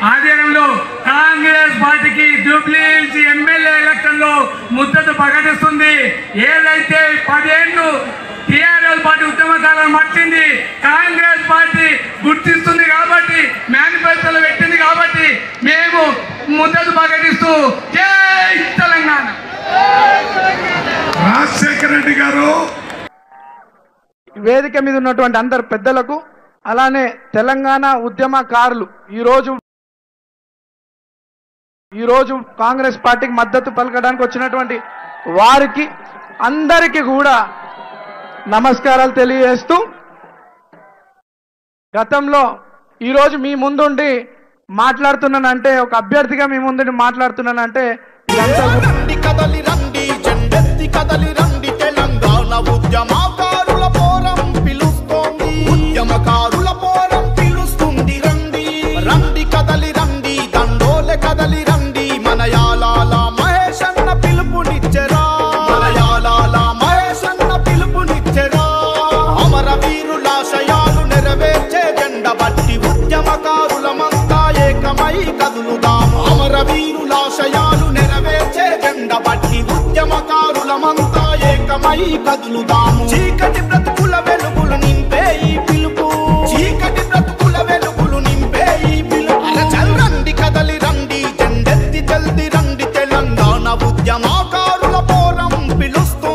ఆధ్వర్యంలో కాంగ్రెస్ పార్టీకి Jubilee Hills MLA election లో ముద్దతు ప్రకటిస్తుంది. ఏదైతే 10 ఏళ్ళు టీఆర్ఎస్ పార్టీ ఉద్యమకాలను మార్చింది, కాంగ్రెస్ పార్టీ గుర్తిస్తుంది కాబట్టి, మేనిఫెస్టోలో పెట్టింది కాబట్టి మేము ముద్దతు ప్రకటిస్తూ జై తెలంగాణ. రాజశేఖర రెడ్డి గారు వేదిక మీద ఉన్నటువంటి అందరు పెద్దలకు, అలానే తెలంగాణ ఉద్యమకారులు ఈరోజు కాంగ్రెస్ పార్టీకి మద్దతు పలకడానికి వచ్చినటువంటి వారికి అందరికీ కూడా నమస్కారాలు తెలియజేస్తూ, గతంలో ఈరోజు మీ ముందుండి మాట్లాడుతున్నానంటే, ఒక అభ్యర్థిగా మీ ముందుండి మాట్లాడుతున్నానంటే కదలి రండి జెండెత్తి కదలి రండి తెలంగాణ ఉద్యమకారుల పోరం పిలుస్తోంది, ఉద్యమకారుల పోరం పిలుస్తుంది రండి రండి కదలి రండి దండోలే కదలి రండి మనయాలాల మహేశన్న పిలుపునిచ్చెరా మనయాలాల మహేశన్న పిలుపునిచ్చెరా అమరవీరులాశయాలు నెరవేర్చే జెండ బట్టి ఉద్యమకారులమంతా ఏకమై కదులుదాము అమరవీరులాశయాలు నెరవేర్చే జెండ బట్టి ఉద్యమకారులమంతా ఏకమై కదులుదాము చీకటి బ్రతుకుల వెలుగులు నింపే ఈ పిలుపు చీకటి బ్రతుకుల వెలుగులు నింపే ఈ పిలుపు చల్ రండి కదలి రండి జెండెత్తి జల్ది రండి తెలంగాణ ఉద్యమకారుల పోరం పిలుస్తూ